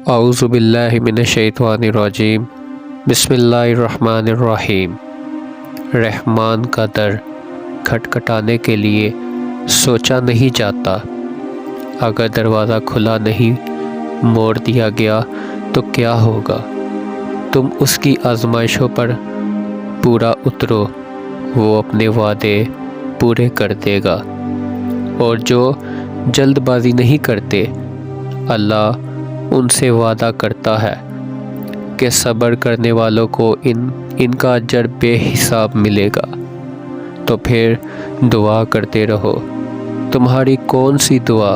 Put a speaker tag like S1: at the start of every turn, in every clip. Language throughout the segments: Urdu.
S1: اعوذ باللہ من الشیطان الرجیم بسم اللہ الرحمن الرحیم۔ رحمان کا در کھٹکھٹانے کے لیے سوچا نہیں جاتا، اگر دروازہ کھلا نہیں موڑ دیا گیا تو کیا ہوگا؟ تم اس کی آزمائشوں پر پورا اترو، وہ اپنے وعدے پورے کر دے گا۔ اور جو جلد بازی نہیں کرتے، اللہ ان سے وعدہ کرتا ہے کہ صبر کرنے والوں کو ان کا اجر بے حساب ملے گا۔ تو پھر دعا کرتے رہو۔ تمہاری کون سی دعا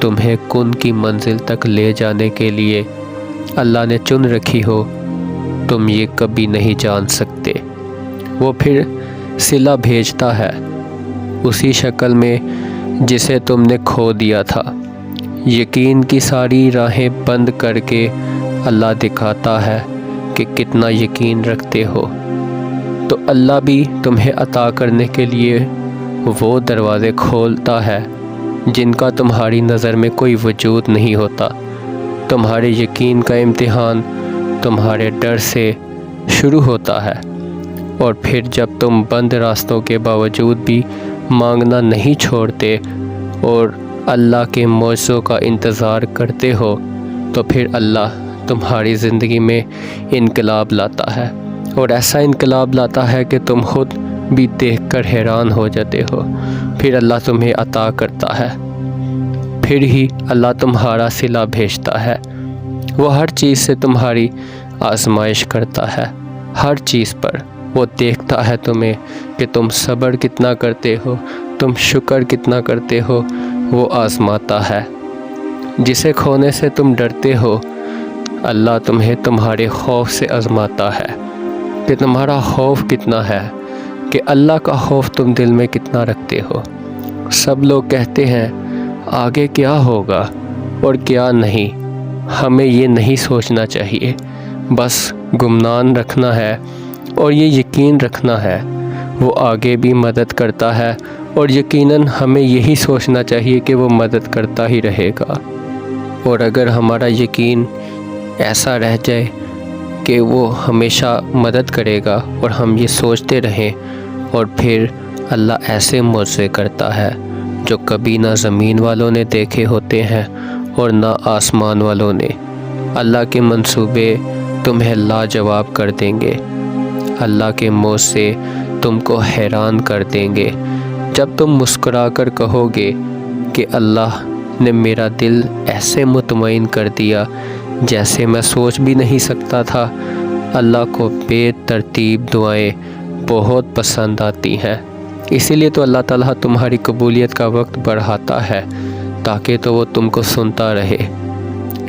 S1: تمہیں کن کی منزل تک لے جانے کے لیے اللہ نے چن رکھی ہو، تم یہ کبھی نہیں جان سکتے۔ وہ پھر صلہ بھیجتا ہے اسی شکل میں جسے تم نے کھو دیا تھا۔ یقین کی ساری راہیں بند کر کے اللہ دکھاتا ہے کہ کتنا یقین رکھتے ہو، تو اللہ بھی تمہیں عطا کرنے کے لیے وہ دروازے کھولتا ہے جن کا تمہاری نظر میں کوئی وجود نہیں ہوتا۔ تمہارے یقین کا امتحان تمہارے ڈر سے شروع ہوتا ہے، اور پھر جب تم بند راستوں کے باوجود بھی مانگنا نہیں چھوڑتے اور اللہ کے معجزوں کا انتظار کرتے ہو، تو پھر اللہ تمہاری زندگی میں انقلاب لاتا ہے، اور ایسا انقلاب لاتا ہے کہ تم خود بھی دیکھ کر حیران ہو جاتے ہو۔ پھر اللہ تمہیں عطا کرتا ہے، پھر ہی اللہ تمہارا صلہ بھیجتا ہے۔ وہ ہر چیز سے تمہاری آزمائش کرتا ہے، ہر چیز پر وہ دیکھتا ہے تمہیں کہ تم صبر کتنا کرتے ہو، تم شکر کتنا کرتے ہو، وہ آزماتا ہے۔ جسے کھونے سے تم ڈرتے ہو، اللہ تمہیں تمہارے خوف سے آزماتا ہے کہ تمہارا خوف کتنا ہے، کہ اللہ کا خوف تم دل میں کتنا رکھتے ہو۔ سب لوگ کہتے ہیں آگے کیا ہوگا اور کیا نہیں، ہمیں یہ نہیں سوچنا چاہیے، بس گمان رکھنا ہے اور یہ یقین رکھنا ہے وہ آگے بھی مدد کرتا ہے، اور یقیناً ہمیں یہی سوچنا چاہیے کہ وہ مدد کرتا ہی رہے گا۔ اور اگر ہمارا یقین ایسا رہ جائے کہ وہ ہمیشہ مدد کرے گا اور ہم یہ سوچتے رہیں، اور پھر اللہ ایسے معجزے کرتا ہے جو کبھی نہ زمین والوں نے دیکھے ہوتے ہیں اور نہ آسمان والوں نے۔ اللہ کے منصوبے تمہیں لاجواب کر دیں گے، اللہ کے معجزے تم کو حیران کر دیں گے۔ جب تم مسکرا کر کہو گے کہ اللہ نے میرا دل ایسے مطمئن کر دیا جیسے میں سوچ بھی نہیں سکتا تھا۔ اللہ کو بے ترتیب دعائیں بہت پسند آتی ہیں، اسی لیے تو اللہ تعالیٰ تمہاری قبولیت کا وقت بڑھاتا ہے تاکہ تو وہ تم کو سنتا رہے،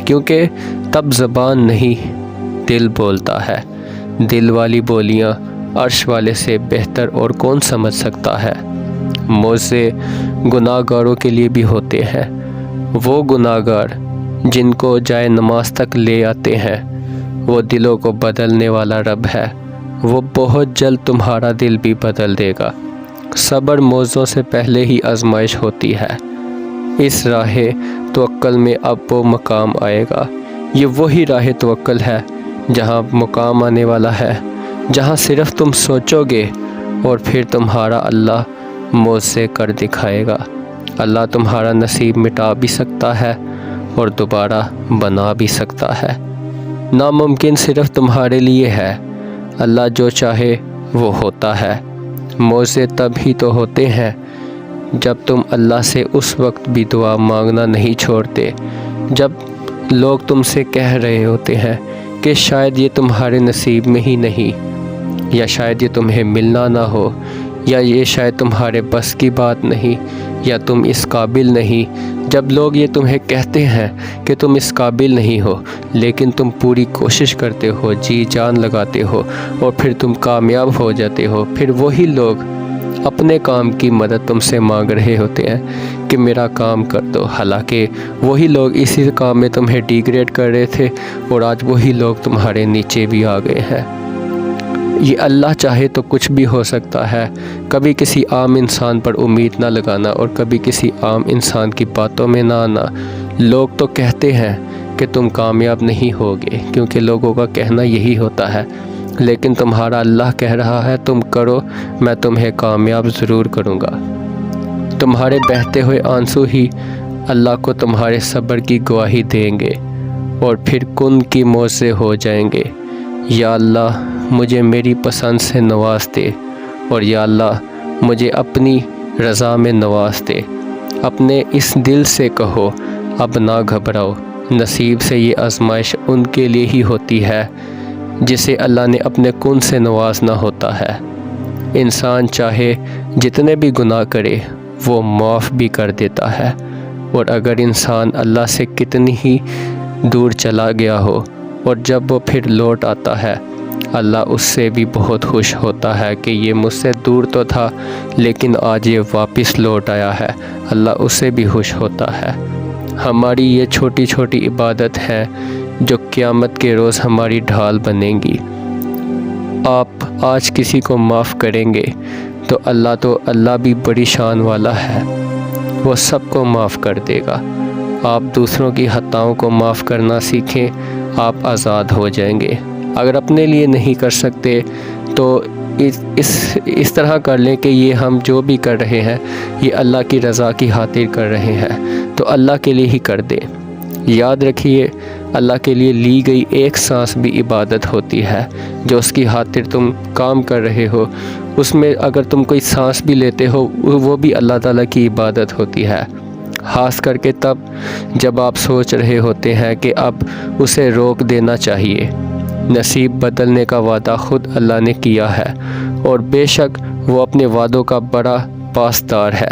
S1: کیونکہ تب زبان نہیں دل بولتا ہے۔ دل والی بولیاں عرش والے سے بہتر اور کون سمجھ سکتا ہے۔ معجزے گناہ گاروں کے لیے بھی ہوتے ہیں، وہ گناہ گار جن کو جائے نماز تک لے آتے ہیں۔ وہ دلوں کو بدلنے والا رب ہے، وہ بہت جلد تمہارا دل بھی بدل دے گا۔ صبر معجزوں سے پہلے ہی آزمائش ہوتی ہے۔ اس راہ توکل میں اب وہ مقام آئے گا۔ یہ وہی راہ توکل ہے جہاں مقام آنے والا ہے، جہاں صرف تم سوچو گے اور پھر تمہارا اللہ معجزے کر دکھائے گا۔ اللہ تمہارا نصیب مٹا بھی سکتا ہے اور دوبارہ بنا بھی سکتا ہے۔ ناممکن صرف تمہارے لیے ہے، اللہ جو چاہے وہ ہوتا ہے۔ معجزے تب ہی تو ہوتے ہیں جب تم اللہ سے اس وقت بھی دعا مانگنا نہیں چھوڑتے، جب لوگ تم سے کہہ رہے ہوتے ہیں کہ شاید یہ تمہارے نصیب میں ہی نہیں، یا شاید یہ تمہیں ملنا نہ ہو، یا یہ شاید تمہارے بس کی بات نہیں، یا تم اس قابل نہیں۔ جب لوگ یہ تمہیں کہتے ہیں کہ تم اس قابل نہیں ہو، لیکن تم پوری کوشش کرتے ہو، جی جان لگاتے ہو، اور پھر تم کامیاب ہو جاتے ہو، پھر وہی لوگ اپنے کام کی مدد تم سے مانگ رہے ہوتے ہیں کہ میرا کام کر دو، حالانکہ وہی لوگ اسی کام میں تمہیں ڈیگریڈ کر رہے تھے، اور آج وہی لوگ تمہارے نیچے بھی آ گئے ہیں۔ یہ اللہ چاہے تو کچھ بھی ہو سکتا ہے۔ کبھی کسی عام انسان پر امید نہ لگانا اور کبھی کسی عام انسان کی باتوں میں نہ آنا۔ لوگ تو کہتے ہیں کہ تم کامیاب نہیں ہوگے، کیونکہ لوگوں کا کہنا یہی ہوتا ہے، لیکن تمہارا اللہ کہہ رہا ہے تم کرو، میں تمہیں کامیاب ضرور کروں گا۔ تمہارے بہتے ہوئے آنسو ہی اللہ کو تمہارے صبر کی گواہی دیں گے اور پھر کن کی موزے ہو جائیں گے۔ یا اللہ مجھے میری پسند سے نواز دے، اور یا اللہ مجھے اپنی رضا میں نواز دے۔ اپنے اس دل سے کہو اب نہ گھبراؤ، نصیب سے یہ آزمائش ان کے لیے ہی ہوتی ہے جسے اللہ نے اپنے کن سے نوازنا ہوتا ہے۔ انسان چاہے جتنے بھی گناہ کرے وہ معاف بھی کر دیتا ہے، اور اگر انسان اللہ سے کتنی ہی دور چلا گیا ہو اور جب وہ پھر لوٹ آتا ہے، اللہ اس سے بھی بہت خوش ہوتا ہے کہ یہ مجھ سے دور تو تھا لیکن آج یہ واپس لوٹ آیا ہے۔ اللہ اس سے بھی خوش ہوتا ہے۔ ہماری یہ چھوٹی چھوٹی عبادت ہیں جو قیامت کے روز ہماری ڈھال بنیں گی۔ آپ آج کسی کو معاف کریں گے تو اللہ بھی بڑی شان والا ہے، وہ سب کو معاف کر دے گا۔ آپ دوسروں کی خطاؤں کو معاف کرنا سیکھیں، آپ آزاد ہو جائیں گے۔ اگر اپنے لیے نہیں کر سکتے تو اس طرح کر لیں کہ یہ ہم جو بھی کر رہے ہیں یہ اللہ کی رضا کی خاطر کر رہے ہیں، تو اللہ کے لیے ہی کر دیں۔ یاد رکھیے اللہ کے لیے لی گئی ایک سانس بھی عبادت ہوتی ہے۔ جو اس کی خاطر تم کام کر رہے ہو، اس میں اگر تم کوئی سانس بھی لیتے ہو وہ بھی اللہ تعالیٰ کی عبادت ہوتی ہے، خاص کر کے تب جب آپ سوچ رہے ہوتے ہیں کہ اب اسے روک دینا چاہیے۔ نصیب بدلنے کا وعدہ خود اللہ نے کیا ہے، اور بے شک وہ اپنے وعدوں کا بڑا پاسدار ہے۔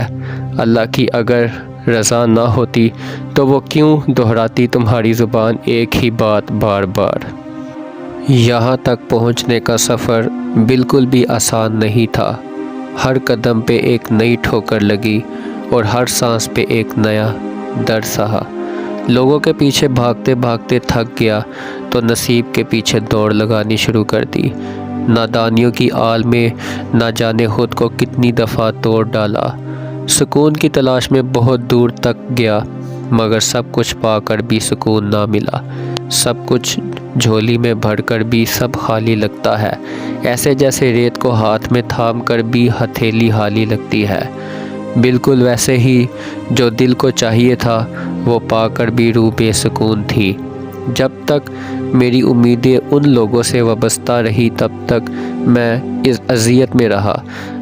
S1: اللہ کی اگر رضا نہ ہوتی تو وہ کیوں دہراتی تمہاری زبان ایک ہی بات بار بار۔ یہاں تک پہنچنے کا سفر بالکل بھی آسان نہیں تھا۔ ہر قدم پہ ایک نئی ٹھوکر لگی اور ہر سانس پہ ایک نیا درد سہا۔ لوگوں کے پیچھے بھاگتے بھاگتے تھک گیا تو نصیب کے پیچھے دوڑ لگانی شروع کر دی۔ نادانیوں کی آل میں نہ جانے خود کو کتنی دفعہ توڑ ڈالا۔ سکون کی تلاش میں بہت دور تک گیا، مگر سب کچھ پا کر بھی سکون نہ ملا۔ سب کچھ جھولی میں بھر کر بھی سب خالی لگتا ہے، ایسے جیسے ریت کو ہاتھ میں تھام کر بھی ہتھیلی خالی لگتی ہے۔ بالکل ویسے ہی جو دل کو چاہیے تھا وہ پا کر بھی روح بے سکون تھی۔ جب تک میری امیدیں ان لوگوں سے وابستہ رہی تب تک میں اس اذیت میں رہا،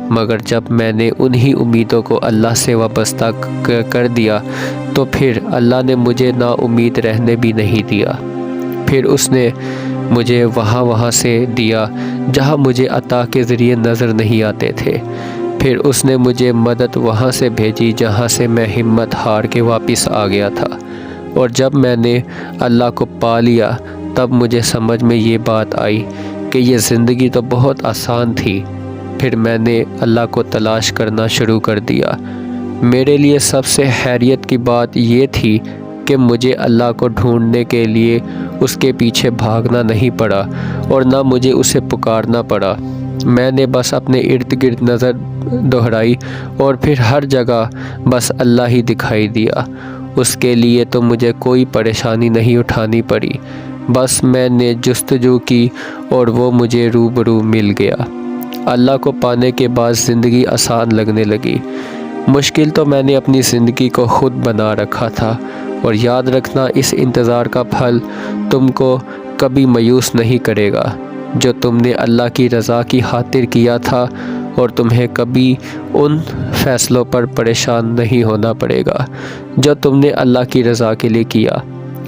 S1: مگر جب میں نے انہی امیدوں کو اللہ سے وابستہ کر دیا تو پھر اللہ نے مجھے نا امید رہنے بھی نہیں دیا۔ پھر اس نے مجھے وہاں سے دیا جہاں مجھے عطا کے ذریعے نظر نہیں آتے تھے۔ پھر اس نے مجھے مدد وہاں سے بھیجی جہاں سے میں ہمت ہار کے واپس آ گیا تھا، اور جب میں نے اللہ کو پا لیا تب مجھے سمجھ میں یہ بات آئی کہ یہ زندگی تو بہت آسان تھی۔ پھر میں نے اللہ کو تلاش کرنا شروع کر دیا۔ میرے لیے سب سے حیرت کی بات یہ تھی کہ مجھے اللہ کو ڈھونڈنے کے لیے اس کے پیچھے بھاگنا نہیں پڑا اور نہ مجھے اسے پکارنا پڑا۔ میں نے بس اپنے ارد گرد نظر دہرائی اور پھر ہر جگہ بس اللہ ہی دکھائی دیا۔ اس کے لیے تو مجھے کوئی پریشانی نہیں اٹھانی پڑی، بس میں نے جستجو کی اور وہ مجھے روبرو مل گیا۔ اللہ کو پانے کے بعد زندگی آسان لگنے لگی۔ مشکل تو میں نے اپنی زندگی کو خود بنا رکھا تھا، اور یاد رکھنا اس انتظار کا پھل تم کو کبھی مایوس نہیں کرے گا۔ جو تم نے اللہ کی رضا کی خاطر کیا تھا، اور تمہیں کبھی ان فیصلوں پر پریشان نہیں ہونا پڑے گا جو تم نے اللہ کی رضا کے لیے کیا،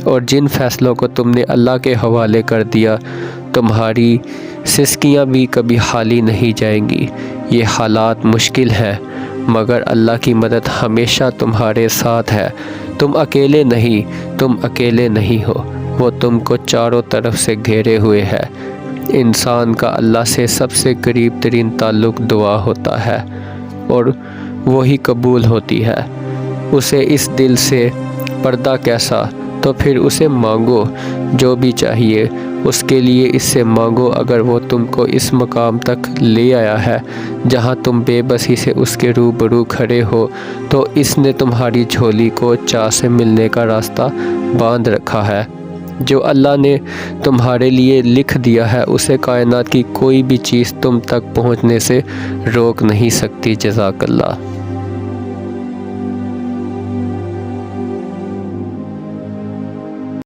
S1: اور جن فیصلوں کو تم نے اللہ کے حوالے کر دیا تمہاری سسکیاں بھی کبھی خالی نہیں جائیں گی۔ یہ حالات مشکل ہیں مگر اللہ کی مدد ہمیشہ تمہارے ساتھ ہے۔ تم اکیلے نہیں ہو، وہ تم کو چاروں طرف سے گھیرے ہوئے ہے۔ انسان کا اللہ سے سب سے قریب ترین تعلق دعا ہوتا ہے اور وہی قبول ہوتی ہے۔ اسے اس دل سے پردہ کیسا، تو پھر اسے مانگو جو بھی چاہیے اس کے لیے اس سے مانگو۔ اگر وہ تم کو اس مقام تک لے آیا ہے جہاں تم بے بسی سے اس کے روبرو کھڑے ہو، تو اس نے تمہاری جھولی کو چاہ سے ملنے کا راستہ باندھ رکھا ہے۔ جو اللہ نے تمہارے لیے لکھ دیا ہے اسے کائنات کی کوئی بھی چیز تم تک پہنچنے سے روک نہیں سکتی۔ جزاک اللہ۔